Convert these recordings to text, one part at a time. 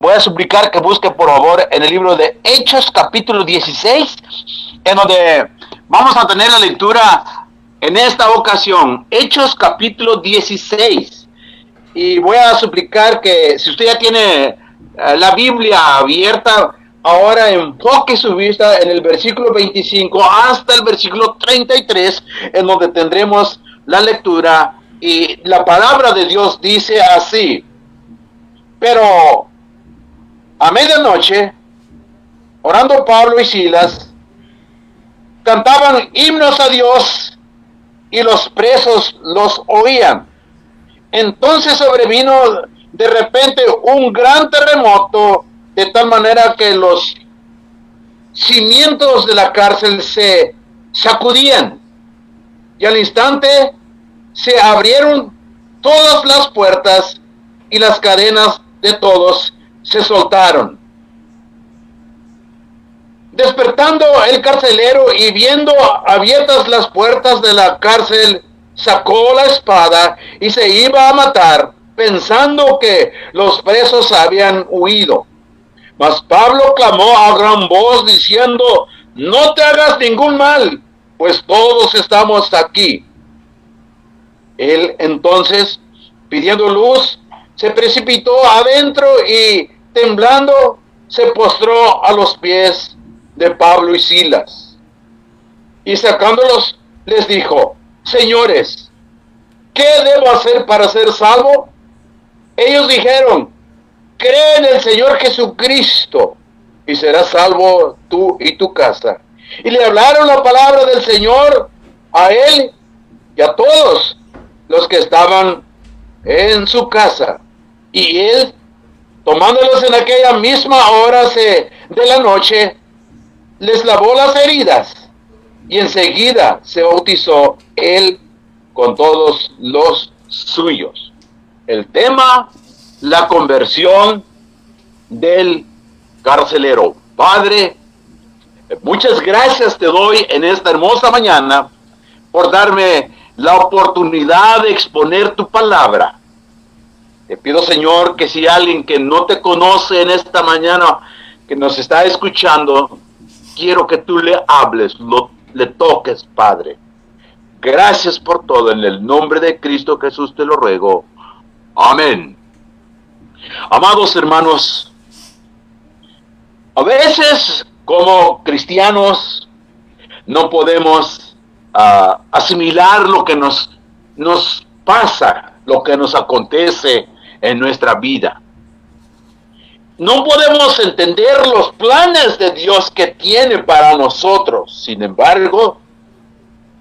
voy a suplicar que busque por favor en el libro de Hechos capítulo 16, en donde vamos a tener la lectura en esta ocasión, Hechos capítulo 16. Y voy a suplicar que si usted ya tiene la Biblia abierta, ahora enfoque su vista en el versículo 25 hasta el versículo 33, en donde tendremos la lectura. Y la palabra de Dios dice así: pero a medianoche, orando Pablo y Silas, cantaban himnos a Dios y los presos los oían. Entonces sobrevino de repente un gran terremoto, de tal manera que los cimientos de la cárcel se sacudían, y al instante se abrieron todas las puertas y las cadenas de todos se soltaron. Despertando el carcelero y viendo abiertas las puertas de la cárcel, sacó la espada y se iba a matar, pensando que los presos habían huido. Mas Pablo clamó a gran voz diciendo: no te hagas ningún mal, pues todos estamos aquí. Él entonces, pidiendo luz, se precipitó adentro y, temblando, se postró a los pies de Pablo y Silas. Y sacándolos, les dijo: señores, ¿qué debo hacer para ser salvo? Ellos dijeron: cree en el Señor Jesucristo y serás salvo tú y tu casa. Y le hablaron la palabra del Señor a él y a todos los que estaban en su casa. Y él, tomándolos en aquella misma hora de la noche, les lavó las heridas, y enseguida se bautizó él con todos los suyos. El tema: la conversión del carcelero. Padre, muchas gracias te doy en esta hermosa mañana por darme la oportunidad de exponer tu palabra. Te pido, Señor, que si alguien que no te conoce en esta mañana, que nos está escuchando, quiero que tú le hables, le toques, Padre. Gracias por todo, en el nombre de Cristo Jesús te lo ruego. Amén. Amados hermanos, a veces como cristianos no podemos asimilar lo que nos pasa, lo que nos acontece en nuestra vida. No podemos entender los planes de Dios que tiene para nosotros. Sin embargo,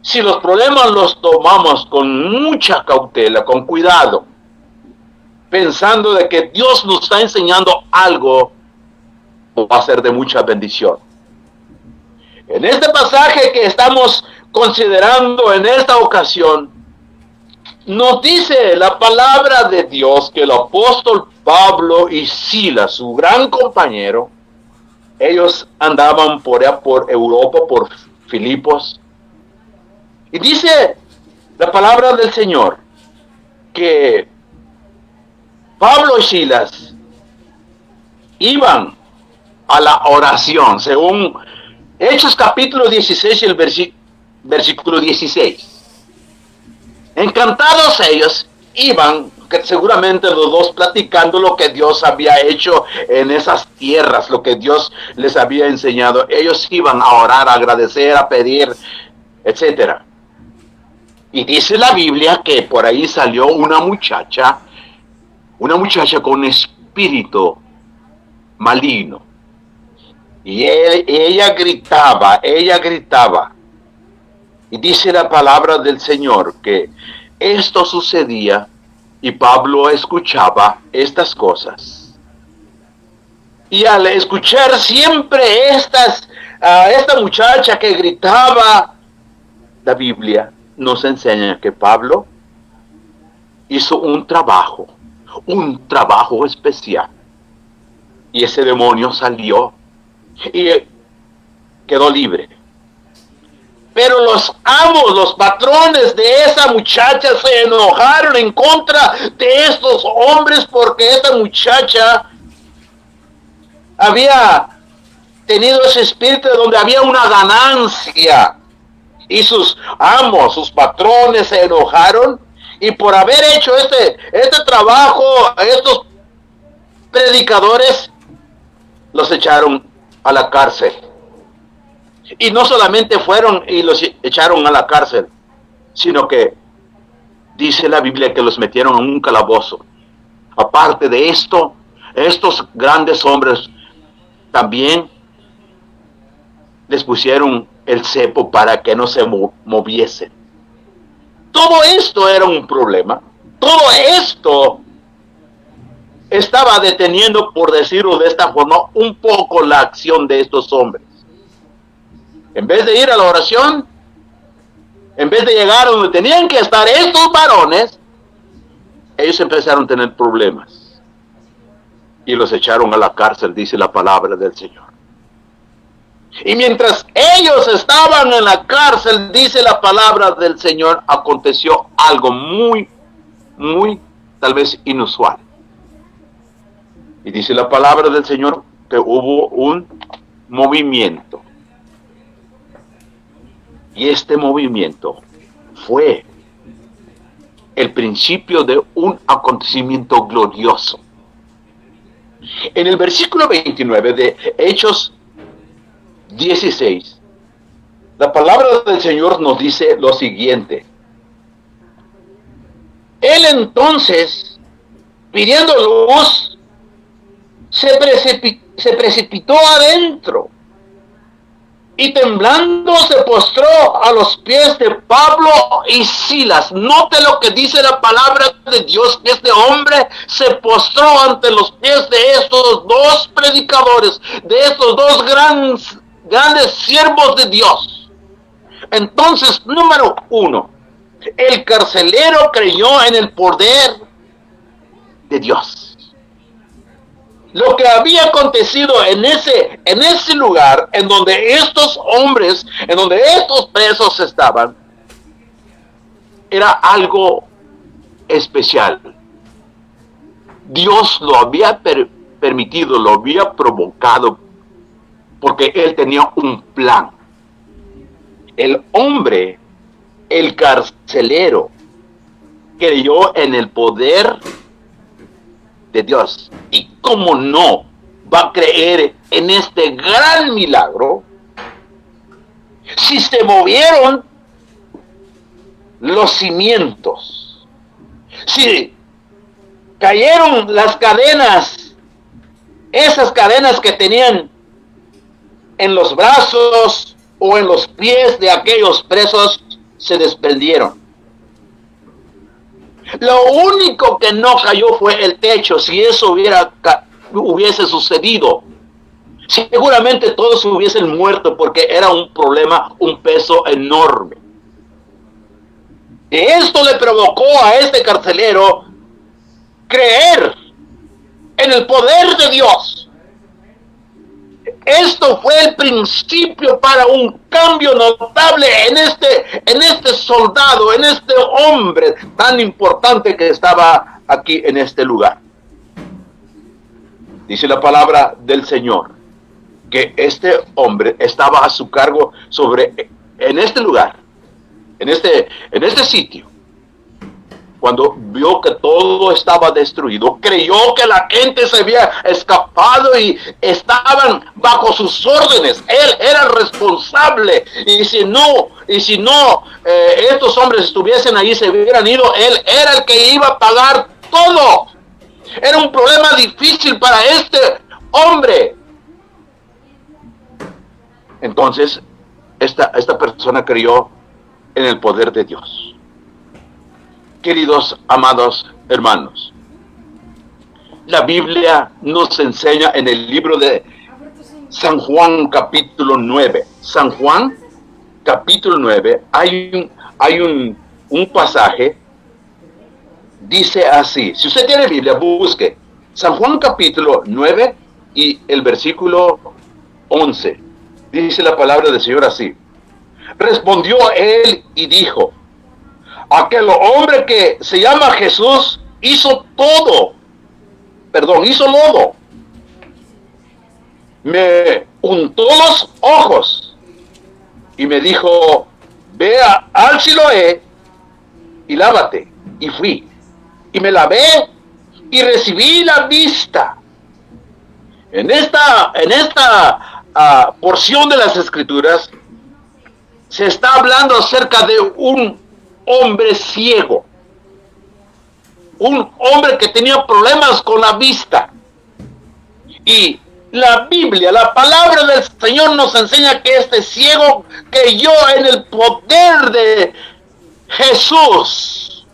si los problemas los tomamos con mucha cautela, con cuidado, pensando de que Dios nos está enseñando algo, va a ser de mucha bendición. En este pasaje que estamos considerando en esta ocasión, nos dice la palabra de Dios que el apóstol Pablo y Silas, su gran compañero, ellos andaban por Europa, por Filipos, y dice la palabra del Señor que Pablo y Silas iban a la oración, según Hechos capítulo 16 y el versículo 16. Encantados ellos iban, que seguramente los dos platicando lo que Dios había hecho en esas tierras, lo que Dios les había enseñado. Ellos iban a orar, a agradecer, a pedir, etcétera. Y dice la Biblia que por ahí salió una muchacha con espíritu maligno. Y ella gritaba. Y dice la palabra del Señor que esto sucedía y Pablo escuchaba estas cosas. Y al escuchar siempre esta muchacha que gritaba, la Biblia nos enseña que Pablo hizo un trabajo especial. Y ese demonio salió y quedó libre. Pero los amos, los patrones de esa muchacha se enojaron en contra de estos hombres porque esta muchacha había tenido ese espíritu donde había una ganancia, y sus amos, sus patrones se enojaron, y por haber hecho este trabajo, estos predicadores los echaron a la cárcel. Y no solamente fueron y los echaron a la cárcel, sino que dice la Biblia que los metieron en un calabozo. Aparte de esto, estos grandes hombres también les pusieron el cepo para que no se moviesen. Todo esto era un problema. Todo esto estaba deteniendo, por decirlo de esta forma, un poco la acción de estos hombres. En vez de ir a la oración, en vez de llegar a donde tenían que estar estos varones, ellos empezaron a tener problemas. Y los echaron a la cárcel, dice la palabra del Señor. Y mientras ellos estaban en la cárcel, dice la palabra del Señor, aconteció algo muy, tal vez inusual. Y dice la palabra del Señor que hubo un movimiento. Y este movimiento fue el principio de un acontecimiento glorioso. En el versículo 29 de Hechos 16, la palabra del Señor nos dice lo siguiente. Él entonces, pidiendo luz, se precipitó adentro y temblando se postró a los pies de Pablo y Silas. Note lo que dice la palabra de Dios, que este hombre se postró ante los pies de estos dos predicadores, de estos dos grandes siervos de Dios. Entonces, número 1, el carcelero creyó en el poder de Dios. Lo que había acontecido en ese lugar, en donde estos hombres, en donde estos presos estaban, era algo especial. Dios lo había permitido, lo había provocado, porque Él tenía un plan. El hombre, el carcelero, creyó en el poder de Dios. Y cómo no va a creer en este gran milagro si se movieron los cimientos, si cayeron las cadenas, esas cadenas que tenían en los brazos o en los pies de aquellos presos se desprendieron. Lo único que no cayó fue el techo. Si eso hubiese sucedido, seguramente todos hubiesen muerto, porque era un problema, un peso enorme. Y esto le provocó a este carcelero creer en el poder de Dios. Esto fue el principio para un cambio notable en este soldado, en este hombre tan importante que estaba aquí en este lugar. Dice la palabra del Señor que este hombre estaba a su cargo en este lugar, en este sitio. Cuando vio que todo estaba destruido, creyó que la gente se había escapado y estaban bajo sus órdenes. Él era responsable. Y si no, estos hombres estuviesen ahí, se hubieran ido, él era el que iba a pagar todo. Era un problema difícil para este hombre. Entonces, esta persona creyó en el poder de Dios. Queridos, amados hermanos, la Biblia nos enseña en el libro de San Juan capítulo 9. San Juan capítulo 9, hay un pasaje, dice así. Si usted tiene Biblia, busque San Juan capítulo 9 y el versículo 11. Dice la palabra del Señor así. Respondió él y dijo: aquel hombre que se llama Jesús hizo lodo me untó los ojos y me dijo, ve al Siloé y lávate. Y fui, y me lavé, y recibí la vista. En esta porción de las Escrituras, se está hablando acerca de un hombre ciego. Un hombre que tenía problemas con la vista. Y la Biblia, la palabra del Señor nos enseña que este ciego creyó en el poder de Jesús.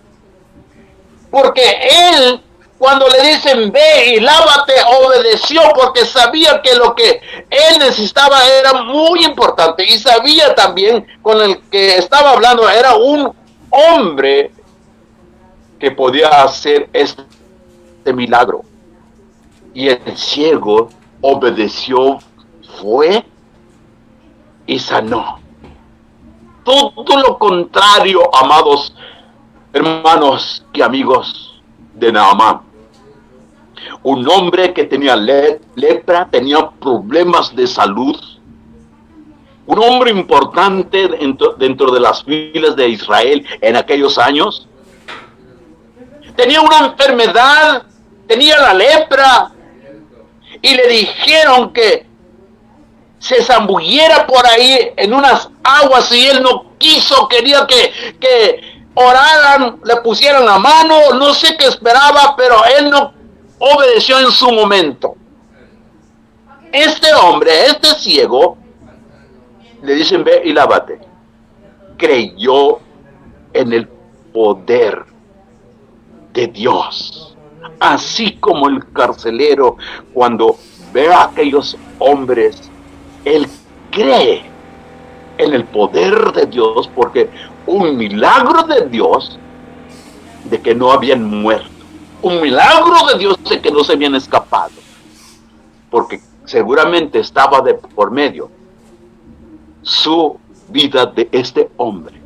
Porque él, cuando le dicen ve y lávate, obedeció porque sabía que lo que él necesitaba era muy importante. Y sabía también con el que estaba hablando era un hombre que podía hacer este milagro. Y el ciego obedeció, fue y sanó. Todo lo contrario, amados hermanos y amigos, de Naamán. Un hombre que tenía lepra, tenía problemas de salud. Un hombre importante dentro de las filas de Israel en aquellos años. Tenía una enfermedad, tenía la lepra. Y le dijeron que se zambulliera por ahí en unas aguas y él no quiso, quería que oraran, le pusieran la mano, no sé qué esperaba, pero él no obedeció en su momento. Este hombre, este ciego, le dicen ve y lávate, creyó en el poder de Dios. Así como el carcelero, cuando ve a aquellos hombres, él cree en el poder de Dios, porque un milagro de Dios de que no habían muerto, un milagro de Dios de que no se habían escapado, porque seguramente estaba de por medio su vida de este hombre.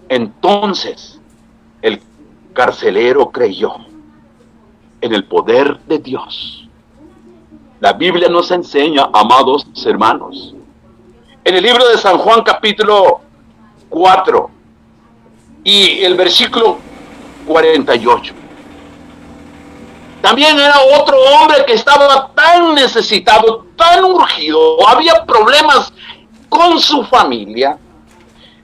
Entonces el carcelero creyó en el poder de Dios. La Biblia nos enseña, amados hermanos, en el libro de San Juan capítulo 4 y el versículo 48. También era otro hombre que estaba tan necesitado, tan urgido, había problemas con su familia.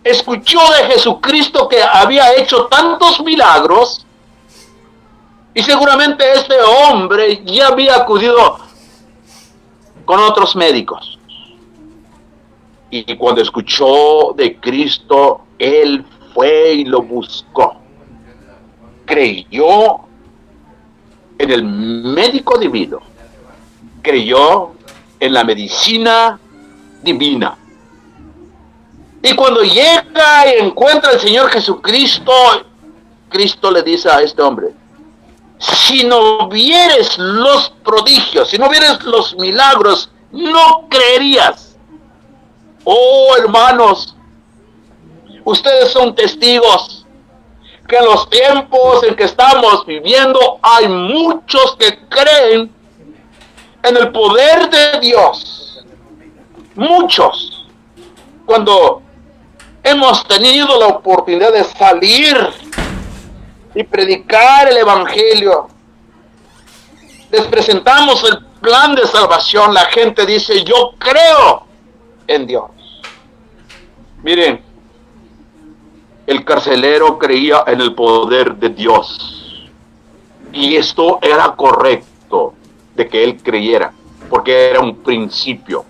Escuchó de Jesucristo que había hecho tantos milagros y seguramente este hombre ya había acudido con otros médicos. Y cuando escuchó de Cristo, él fue y lo buscó. Creyó en el médico divino. Creyó en la medicina divina. Y cuando llega y encuentra al Señor Jesucristo, Cristo le dice a este hombre, si no vieres los prodigios, si no vieres los milagros, no creerías. Oh, hermanos, ustedes son testigos que en los tiempos en que estamos viviendo hay muchos que creen en el poder de Dios. Muchos. Cuando hemos tenido la oportunidad de salir y predicar el Evangelio, les presentamos el plan de salvación, la gente dice, yo creo en Dios. Miren, el carcelero creía en el poder de Dios. Y esto era correcto de que él creyera, porque era un principio.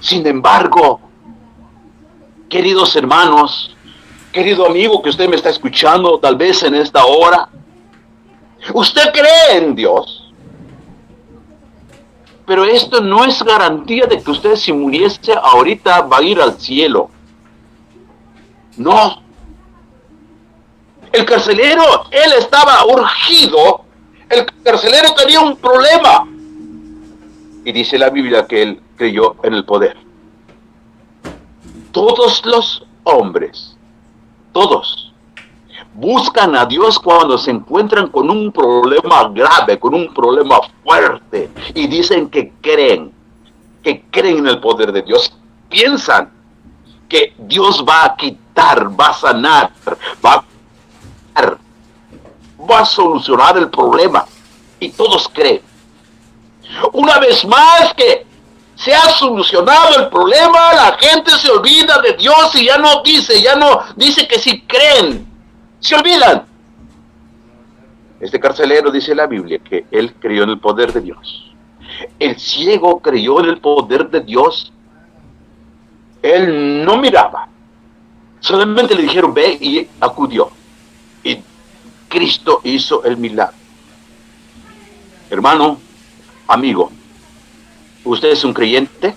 Sin embargo, queridos hermanos, querido amigo que usted me está escuchando, tal vez en esta hora, usted cree en Dios. Pero esto no es garantía de que usted, si muriese ahorita, va a ir al cielo. No. El carcelero, él estaba urgido. El carcelero tenía un problema. Y dice la Biblia que él creyó en el poder. Todos los hombres, todos, buscan a Dios cuando se encuentran con un problema grave, con un problema fuerte, y dicen que creen en el poder de Dios. Piensan que Dios va a quitar, va a sanar, va a solucionar el problema, y todos creen. Una vez más que se ha solucionado el problema, la gente se olvida de Dios y ya no dice que sí creen. Se olvidan. Este carcelero dice en la Biblia que él creyó en el poder de Dios. El ciego creyó en el poder de Dios. Él no miraba. Solamente le dijeron, ve, y acudió. Y Cristo hizo el milagro. Hermano, amigo, ¿usted es un creyente?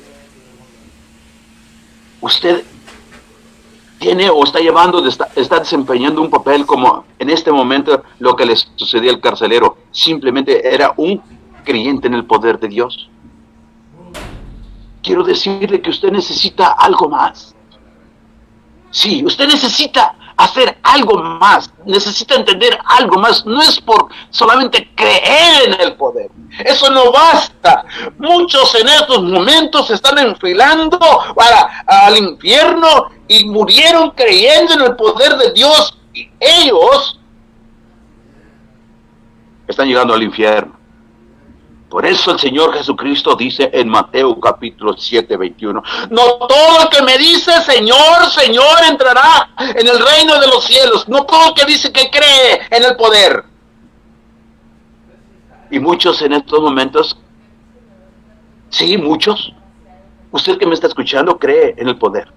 ¿Usted tiene o está llevando, está desempeñando un papel como en este momento lo que le sucedió al carcelero? Simplemente era un creyente en el poder de Dios. Quiero decirle que usted necesita algo más. Sí, usted necesita hacer algo más, necesita entender algo más. No es por solamente creer en el poder. Eso no basta. Muchos en estos momentos se están enfilando al infierno y murieron creyendo en el poder de Dios. Y ellos están llegando al infierno. Por eso el Señor Jesucristo dice en Mateo capítulo 7, 21, no todo el que me dice Señor, Señor entrará en el reino de los cielos. No todo el que dice que cree en el poder. Y muchos en estos momentos, sí, muchos, usted que me está escuchando cree en el poder.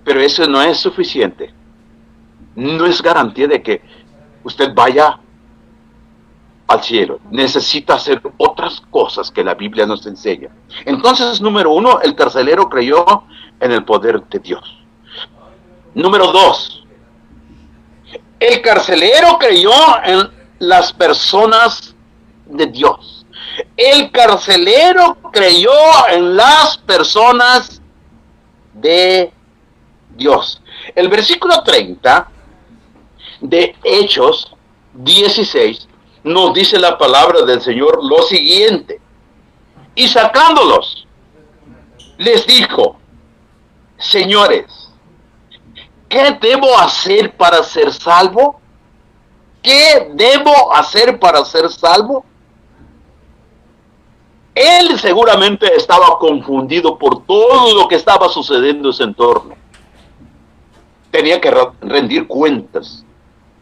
Pero eso no es suficiente. No es garantía de que usted vaya al cielo. Necesita hacer otras cosas que la Biblia nos enseña. Entonces, número 1, el carcelero creyó en el poder de Dios. Número 2, el carcelero creyó en las personas de Dios. El carcelero creyó en las personas de Dios. El versículo 30 de Hechos 16 nos dice la palabra del Señor lo siguiente: y sacándolos, les dijo, señores, ¿qué debo hacer para ser salvo? ¿Qué debo hacer para ser salvo? Él seguramente estaba confundido por todo lo que estaba sucediendo en su entorno. Tenía que rendir cuentas.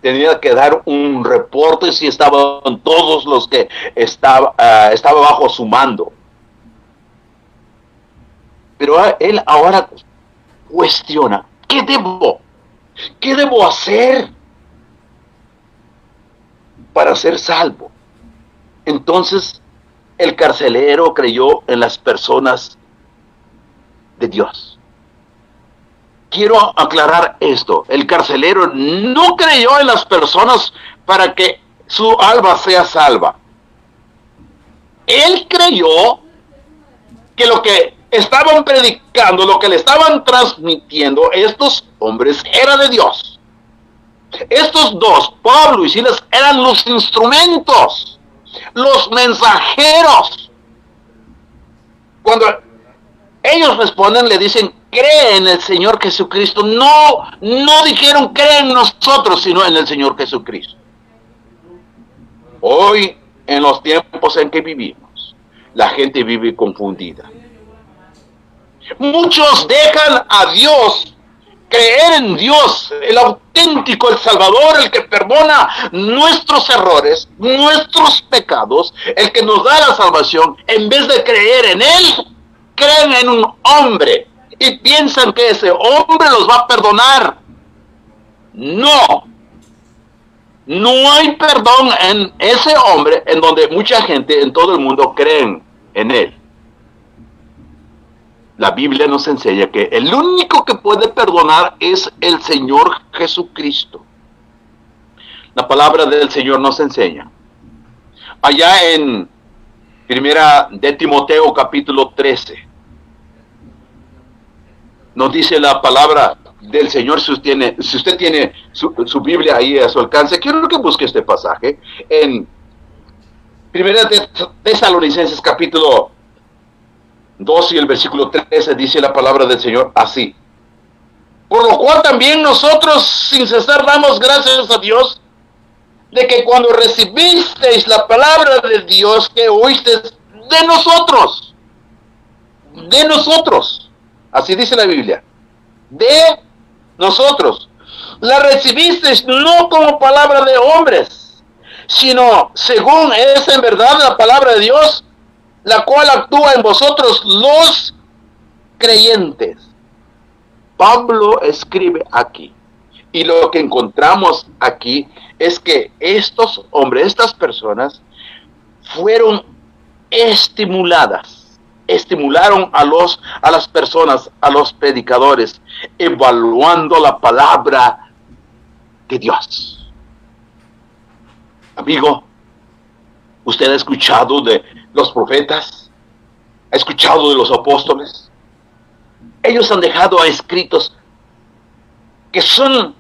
Tenía que dar un reporte si estaban todos los que estaba bajo su mando. Pero él ahora cuestiona, ¿qué debo hacer para ser salvo? Entonces el carcelero creyó en las personas de Dios. Quiero aclarar esto. El carcelero no creyó en las personas para que su alma sea salva. Él creyó que lo que estaban predicando, lo que le estaban transmitiendo estos hombres era de Dios. Estos dos, Pablo y Silas, eran los instrumentos, los mensajeros. Cuando ellos responden, le dicen, cree en el Señor Jesucristo. No dijeron cree en nosotros, sino en el Señor Jesucristo. Hoy, en los tiempos en que vivimos, la gente vive confundida. Muchos dejan a Dios, creer en Dios, el auténtico, el Salvador, el que perdona nuestros errores, nuestros pecados, el que nos da la salvación. En vez de creer en Él, creen en un hombre y piensan que ese hombre los va a perdonar. No hay perdón en ese hombre, en donde mucha gente en todo el mundo creen en él. La Biblia nos enseña que el único que puede perdonar es el Señor Jesucristo. La palabra del Señor nos enseña. Allá en Primera de Timoteo capítulo 13, nos dice la palabra del Señor, si usted tiene su Biblia ahí a su alcance, quiero que busque este pasaje en 1 Tesalonicenses capítulo 2 y el versículo 13, dice la palabra del Señor así: por lo cual también nosotros sin cesar damos gracias a Dios de que cuando recibisteis la palabra de Dios que oísteis de nosotros, así dice la Biblia, de nosotros, la recibisteis no como palabra de hombres, sino según es en verdad la palabra de Dios, la cual actúa en vosotros los creyentes. Pablo escribe aquí, y lo que encontramos aquí es que estos hombres, estas personas, fueron estimularon a las personas, a los predicadores, evaluando la palabra de Dios. Amigo, ¿usted ha escuchado de los profetas? ¿Ha escuchado de los apóstoles? Ellos han dejado escritos que son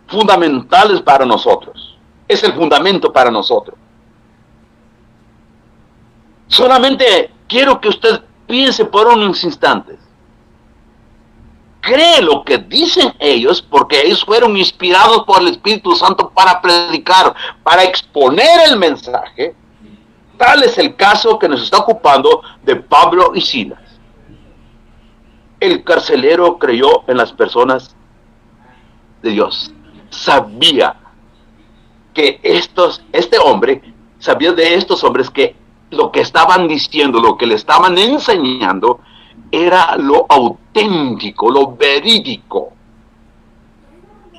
fundamentales para nosotros. Es el fundamento para nosotros. Solamente quiero que usted piense por unos instantes. ¿Cree lo que dicen ellos? Porque ellos fueron inspirados por el Espíritu Santo para predicar, para exponer el mensaje. Tal es el caso que nos está ocupando de Pablo y Silas. El carcelero creyó en las personas de Dios. Sabía que este hombre, sabía de estos hombres que lo que estaban diciendo, lo que le estaban enseñando, era lo auténtico, lo verídico.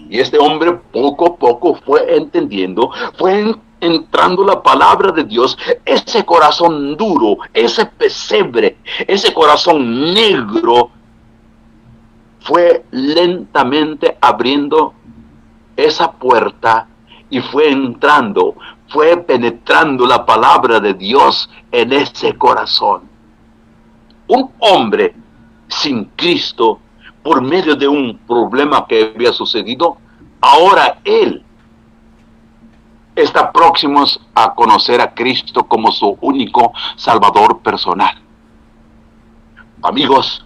Y este hombre poco a poco fue entendiendo, fue entrando la palabra de Dios, ese corazón duro, ese pesebre, ese corazón negro, fue lentamente abriendo esa puerta y fue entrando, fue penetrando la palabra de Dios en ese corazón. Un hombre sin Cristo, por medio de un problema que había sucedido, ahora él está próximo a conocer a Cristo como su único Salvador personal. Amigos,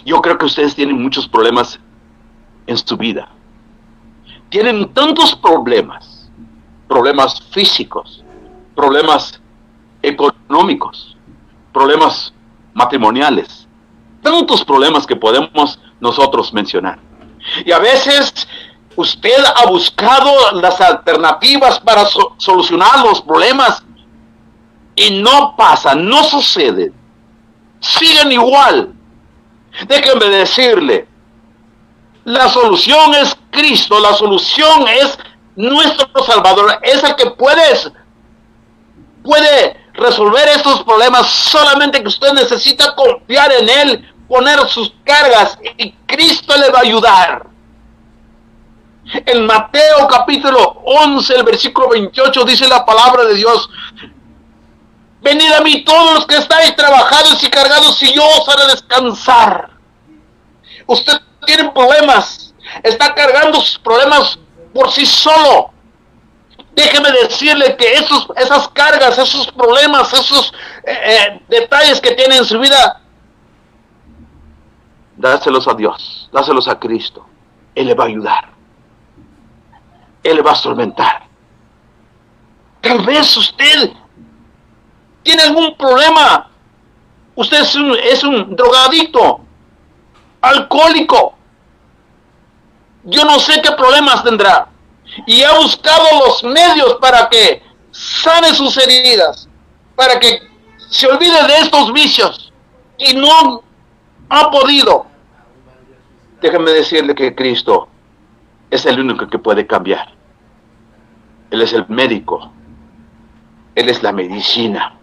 yo creo que ustedes tienen muchos problemas en su vida. Tienen tantos problemas físicos, problemas económicos, problemas matrimoniales, tantos problemas que podemos nosotros mencionar. Y a veces usted ha buscado las alternativas para solucionar los problemas y no pasa, no sucede, siguen igual. Déjenme decirle, la solución es Cristo, la solución es nuestro Salvador, es el que puede resolver estos problemas. Solamente que usted necesita confiar en Él, poner sus cargas y Cristo le va a ayudar. En Mateo capítulo 11, el versículo 28 dice la palabra de Dios: venid a mí todos los que estáis trabajados y cargados y yo os haré descansar. Usted tiene problemas, está cargando sus problemas por sí solo. Déjeme decirle que esas cargas, esos problemas, esos detalles que tiene en su vida, dáselos a Dios, dáselos a Cristo. Él le va a ayudar. Él le va a solventar. Tal vez usted tiene algún problema. Usted es un drogadicto, alcohólico. Yo no sé qué problemas tendrá. Y ha buscado los medios para que sane sus heridas, para que se olvide de estos vicios. Y no ha podido. Déjeme decirle que Cristo es el único que puede cambiar. Él es el médico. Él es la medicina.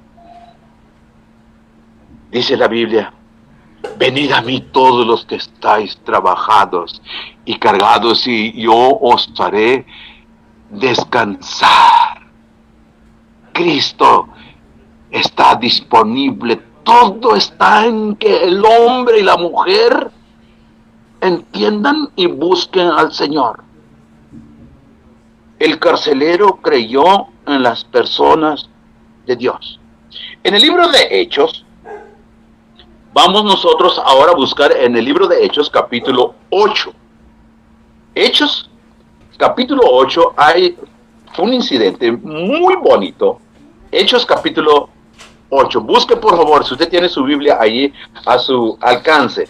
Dice la Biblia: venid a mí todos los que estáis trabajados y cargados, y yo os haré descansar. Cristo está disponible. Todo está en que el hombre y la mujer entiendan y busquen al Señor. El carcelero creyó en las personas de Dios. En el libro de Hechos, vamos nosotros ahora a buscar en el libro de Hechos capítulo 8. Hechos capítulo 8 hay un incidente muy bonito. Hechos capítulo 8. Busque por favor, si usted tiene su Biblia allí a su alcance.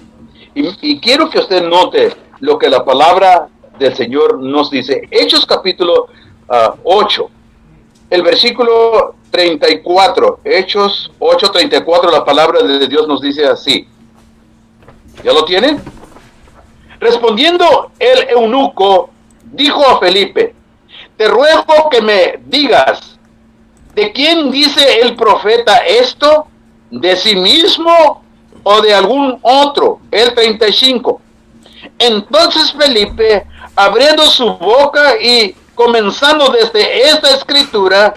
Y quiero que usted note lo que la palabra del Señor nos dice. Hechos capítulo 8. El versículo 34. Hechos 8:34. La palabra de Dios nos dice así. ¿Ya lo tiene? Respondiendo el eunuco, dijo a Felipe: te ruego que me digas, ¿de quién dice el profeta esto? ¿De sí mismo o de algún otro? El 35. Entonces Felipe, abriendo su boca y comenzando desde esta escritura,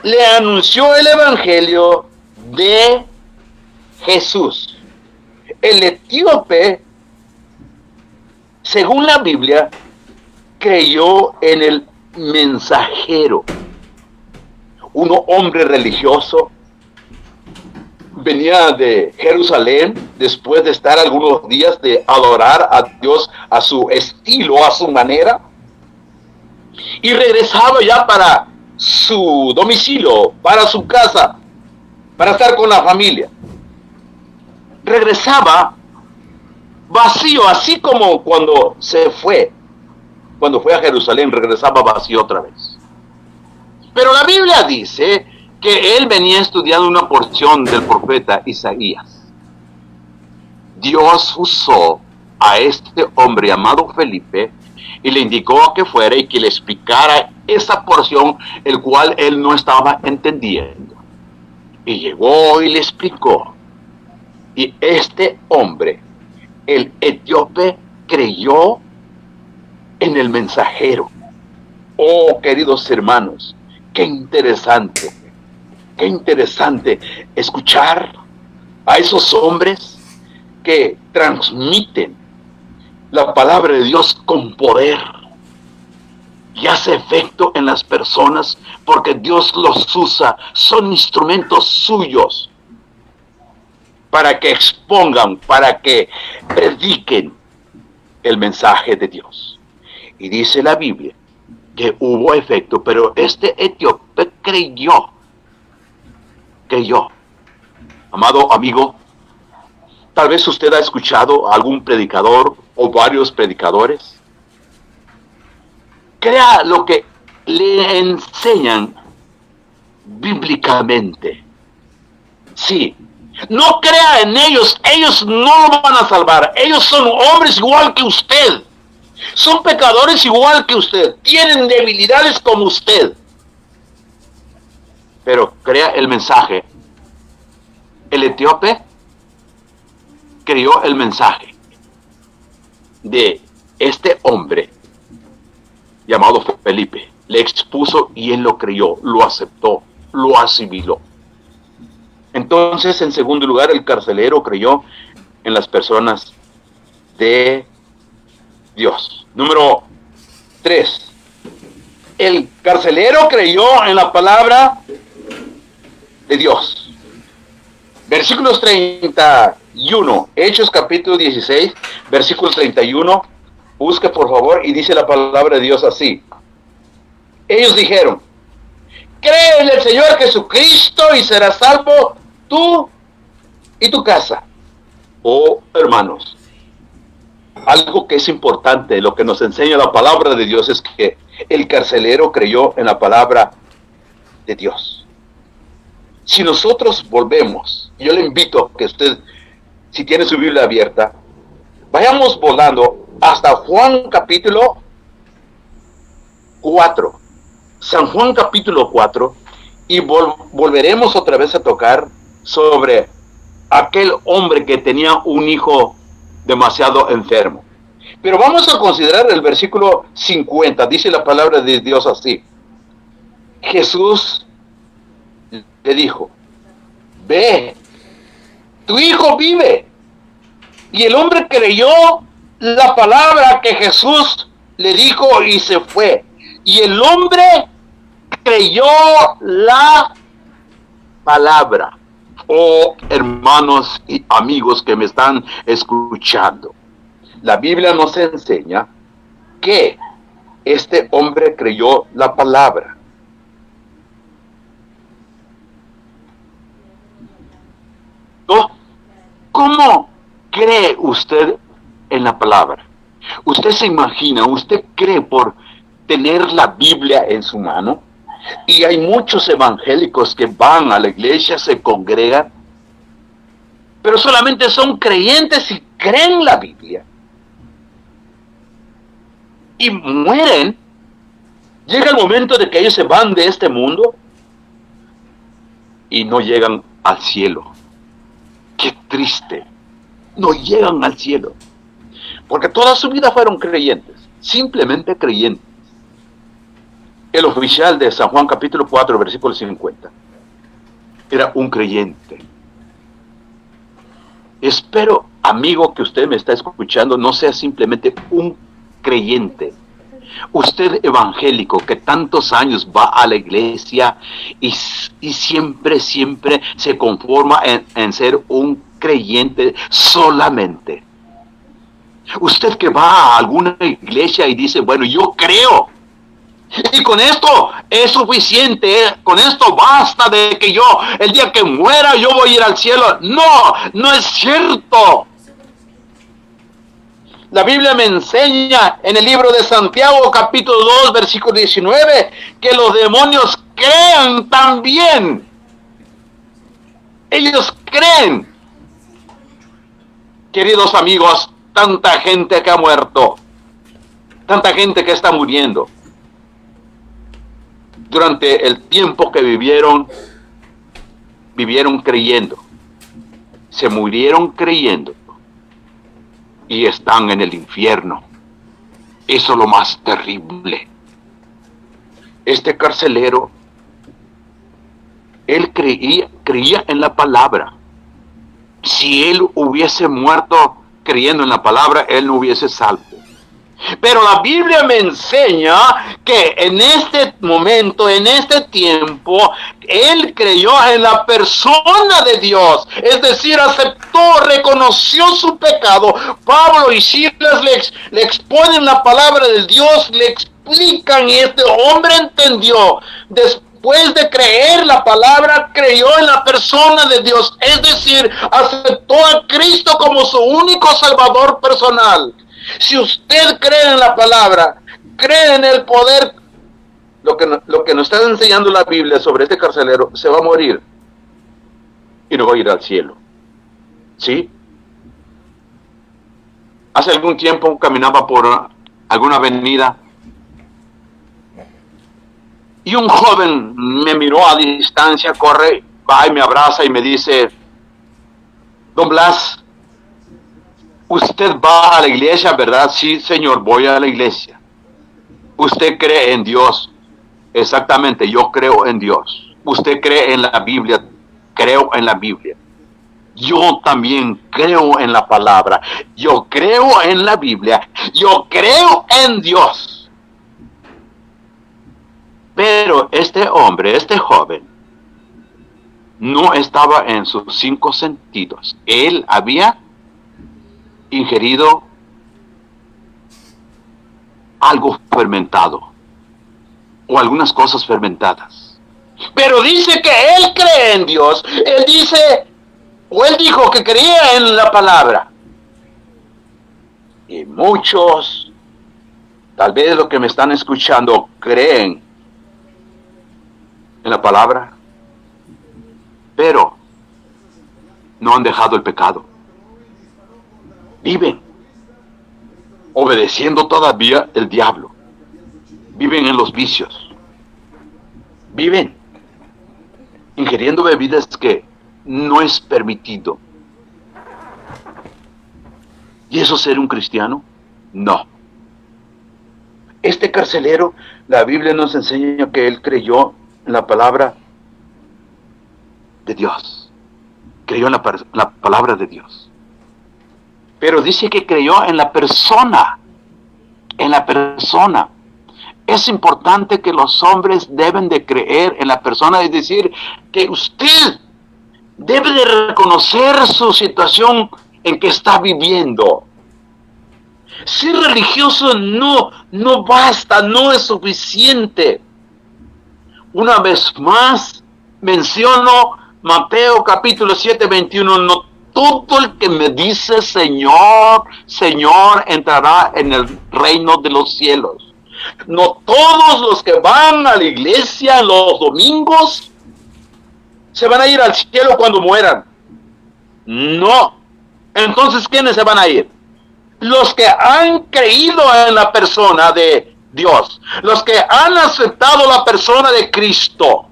le anunció el evangelio de Jesús. El etíope, según la Biblia, creyó en el mensajero. Un hombre religioso, venía de Jerusalén después de estar algunos días de adorar a Dios a su estilo, a su manera, y regresaba ya para su domicilio, para su casa, para estar con la familia. Regresaba vacío, así como cuando fue a Jerusalén, regresaba vacío otra vez. Pero la Biblia dice que él venía estudiando una porción del profeta Isaías. Dios usó a este hombre llamado Felipe y le indicó que fuera y que le explicara esa porción, el cual él no estaba entendiendo. Y llegó y le explicó. Y este hombre, el etíope, creyó en el mensajero. Oh, queridos hermanos, qué interesante escuchar a esos hombres que transmiten la palabra de Dios con poder y hace efecto en las personas porque Dios los usa, son instrumentos suyos para que expongan, para que prediquen el mensaje de Dios. Y dice la Biblia que hubo efecto, pero este etíope creyó. Amado amigo, tal vez usted ha escuchado a algún predicador o varios predicadores. Crea lo que le enseñan bíblicamente. Sí, no crea en ellos, ellos no lo van a salvar. Ellos son hombres igual que usted. Son pecadores igual que usted. Tienen debilidades como usted. Pero crea el mensaje. El etíope creyó el mensaje de este hombre llamado Felipe. Le expuso y él lo creyó, lo aceptó, lo asimiló. Entonces, en segundo lugar, el carcelero creyó en las personas de Dios. Número 3. El carcelero creyó en la palabra de Dios. Versículos 31, Hechos capítulo 16, versículo 31, busque por favor, y dice la palabra de Dios así. Ellos dijeron: cree en el Señor Jesucristo y serás salvo tú y tu casa. Oh, hermanos, algo que es importante, lo que nos enseña la palabra de Dios es que el carcelero creyó en la palabra de Dios. Si nosotros volvemos, yo le invito a que usted, si tiene su Biblia abierta, vayamos volando hasta Juan capítulo 4. San Juan capítulo 4, y volveremos otra vez a tocar sobre aquel hombre que tenía un hijo demasiado enfermo. Pero vamos a considerar el versículo 50, dice la palabra de Dios así. Jesús le dijo: ve, tu hijo vive. Y el hombre creyó la palabra que Jesús le dijo y se fue. Y el hombre creyó la palabra. Oh, hermanos y amigos que me están escuchando, la Biblia nos enseña que este hombre creyó la palabra. ¿Cómo cree usted en la palabra? ¿Usted se imagina, usted cree por tener la Biblia en su mano? Y hay muchos evangélicos que van a la iglesia, se congregan, pero solamente son creyentes y creen la Biblia. Y mueren. Llega el momento de que ellos se van de este mundo y no llegan al cielo. Qué triste. No llegan al cielo. Porque toda su vida fueron creyentes, simplemente creyentes. El oficial de San Juan capítulo 4, versículo 50, era un creyente. Espero, amigo, que usted me está escuchando, no sea simplemente un creyente. Usted evangélico que tantos años va a la iglesia y siempre se conforma en ser un creyente solamente. Usted que va a alguna iglesia y dice, bueno, yo creo. Y con esto es suficiente, con esto basta de que yo, el día que muera, yo voy a ir al cielo. No, no es cierto. La Biblia me enseña en el libro de Santiago, capítulo 2, versículo 19, que los demonios creen también. Ellos creen. Queridos amigos, tanta gente que ha muerto, tanta gente que está muriendo. Durante el tiempo que vivieron creyendo. Se murieron creyendo. Y están en el infierno. Eso es lo más terrible. Este carcelero, él creía en la palabra. Si él hubiese muerto creyendo en la palabra, él no hubiese salvo. Pero la Biblia me enseña que en este momento, en este tiempo, él creyó en la persona de Dios. Es decir, aceptó, reconoció su pecado. Pablo y Silas le exponen la palabra de Dios, le explican y este hombre entendió. Después de creer la palabra, creyó en la persona de Dios. Es decir, aceptó a Cristo como su único salvador personal. Si usted cree en la palabra, cree en el poder, lo que nos está enseñando la Biblia sobre este carcelero, se va a morir y no va a ir al cielo. ¿Sí? Hace algún tiempo caminaba por alguna avenida y un joven me miró a distancia, corre, va y me abraza y me dice, Don Blas, usted va a la iglesia, ¿verdad? Sí, señor, voy a la iglesia. Usted cree en Dios. Exactamente, yo creo en Dios. Usted cree en la Biblia. Creo en la Biblia. Yo también creo en la palabra. Yo creo en la Biblia. Yo creo en Dios. Pero este hombre, este joven, no estaba en sus 5 sentidos. Él había ingerido algo fermentado o algunas cosas fermentadas, pero dice que él cree en Dios. Él dijo que creía en la palabra. Y muchos, tal vez los que me están escuchando, creen en la palabra, pero no han dejado el pecado. Viven obedeciendo todavía el diablo. Viven en los vicios. Viven ingiriendo bebidas que no es permitido. ¿Y eso ser un cristiano? No. Este carcelero, la Biblia nos enseña que él creyó en la palabra de Dios. Creyó en la palabra de Dios. Pero dice que creyó en la persona, en la persona. Es importante que los hombres deben de creer en la persona, es decir, que usted debe de reconocer su situación en que está viviendo. Ser religioso no basta, no es suficiente. Una vez más, menciono Mateo capítulo 7, 21. No todo el que me dice Señor, Señor, entrará en el reino de los cielos. No todos los que van a la iglesia los domingos se van a ir al cielo cuando mueran. No. Entonces, ¿quiénes se van a ir? Los que han creído en la persona de Dios, los que han aceptado la persona de Cristo,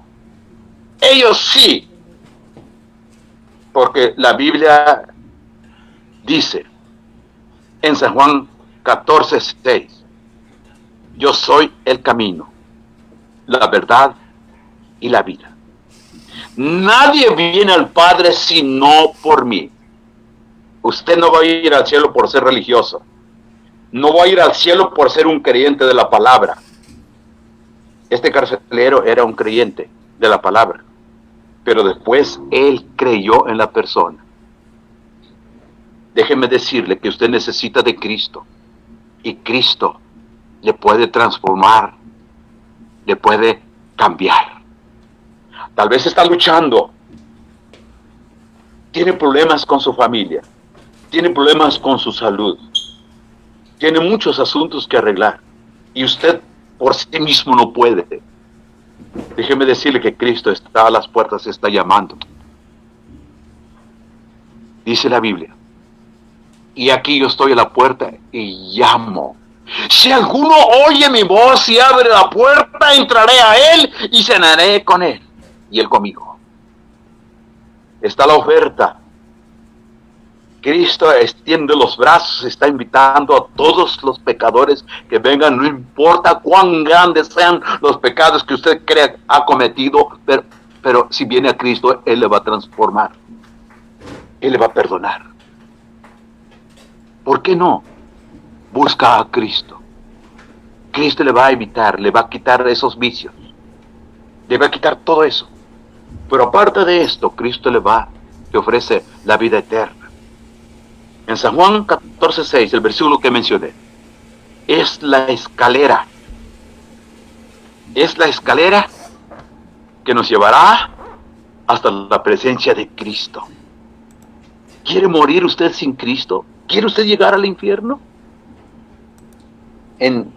ellos sí, porque la Biblia dice en San Juan 14:6, yo soy el camino, la verdad y la vida. Nadie viene al Padre sino por mí. Usted no va a ir al cielo por ser religioso. No va a ir al cielo por ser un creyente de la palabra. Este carcelero era un creyente de la palabra, pero después él creyó en la persona. Déjeme decirle que usted necesita de Cristo, y Cristo le puede transformar, le puede cambiar. Tal vez está luchando, tiene problemas con su familia, tiene problemas con su salud, tiene muchos asuntos que arreglar, y usted por sí mismo no puede. Déjeme decirle que Cristo está a las puertas, está llamando. Dice la Biblia, y aquí yo estoy a la puerta y llamo. Si alguno oye mi voz y abre la puerta, entraré a él y cenaré con él y él conmigo. Está la oferta. Cristo extiende los brazos, está invitando a todos los pecadores que vengan, no importa cuán grandes sean los pecados que usted cree ha cometido, pero si viene a Cristo, Él le va a transformar, Él le va a perdonar. ¿Por qué no? Busca a Cristo. Cristo le va a evitar, le va a quitar esos vicios, le va a quitar todo eso. Pero aparte de esto, Cristo le ofrece la vida eterna. En San Juan 14:6, el versículo que mencioné, es la escalera. Es la escalera que nos llevará hasta la presencia de Cristo. ¿Quiere morir usted sin Cristo? ¿Quiere usted llegar al infierno? En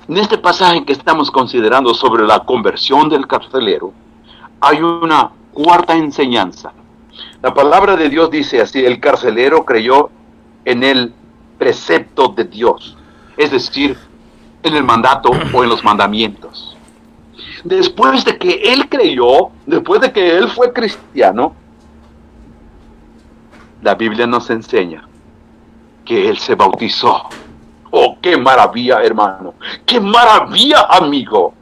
este pasaje que estamos considerando sobre la conversión del carcelero, hay una cuarta enseñanza. La palabra de Dios dice así: el carcelero creyó en el precepto de Dios, es decir, en el mandato o en los mandamientos. Después de que él creyó, después de que él fue cristiano, la Biblia nos enseña que él se bautizó. ¡Oh, qué maravilla, hermano! ¡Qué maravilla, amigo!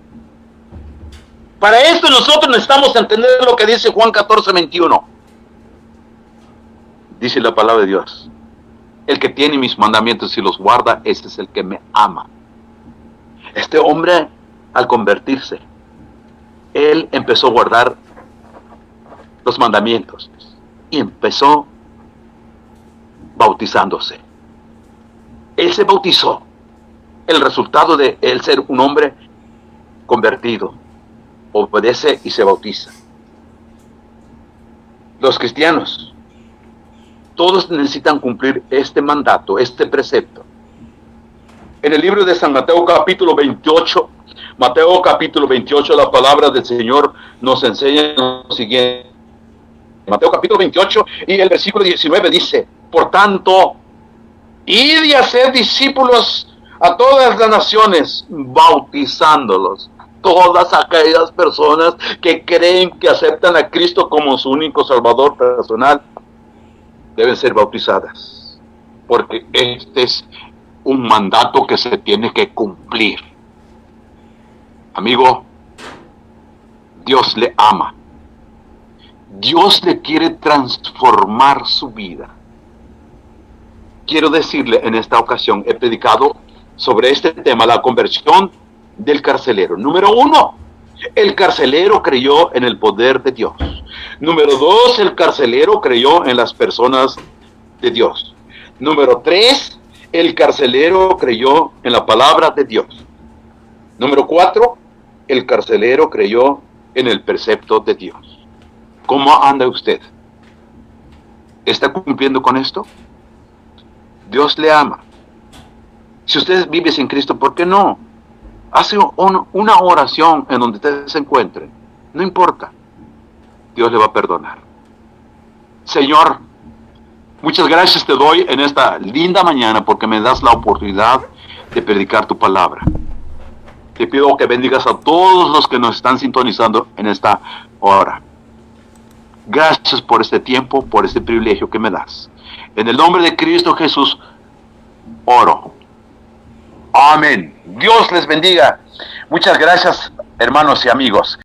Para esto nosotros necesitamos entender lo que dice Juan 14:21. Dice la palabra de Dios: el que tiene mis mandamientos y los guarda, ese es el que me ama. Este hombre, al convertirse, él empezó a guardar los mandamientos y empezó bautizándose. Él se bautizó. El resultado de él ser un hombre convertido, obedece y se bautiza. Los cristianos, todos necesitan cumplir este mandato, este precepto. En el libro de San Mateo capítulo 28, la palabra del Señor nos enseña lo siguiente. Mateo capítulo 28 y el versículo 19 dice: por tanto, id y haced discípulos a todas las naciones, bautizándolos. Todas aquellas personas que creen que aceptan a Cristo como su único Salvador personal deben ser bautizadas, porque este es un mandato que se tiene que cumplir. Amigo, Dios le ama. Dios le quiere transformar su vida. quiero decirle en esta ocasión, he predicado sobre este tema, la conversión del carcelero. Número 1, el carcelero creyó en el poder de Dios. Número 2, el carcelero creyó en las personas de Dios. Número 3, el carcelero creyó en la palabra de Dios. Número 4, el carcelero creyó en el precepto de Dios. ¿Cómo anda usted? ¿Está cumpliendo con esto? Dios le ama. Si usted vive sin Cristo, ¿por qué no? Hace una oración en donde usted se encuentre. No importa. Dios le va a perdonar. Señor, muchas gracias te doy en esta linda mañana porque me das la oportunidad de predicar tu palabra. Te pido que bendigas a todos los que nos están sintonizando en esta hora. Gracias por este tiempo, por este privilegio que me das. En el nombre de Cristo Jesús, oro. Amén. Dios les bendiga. Muchas gracias, hermanos y amigos.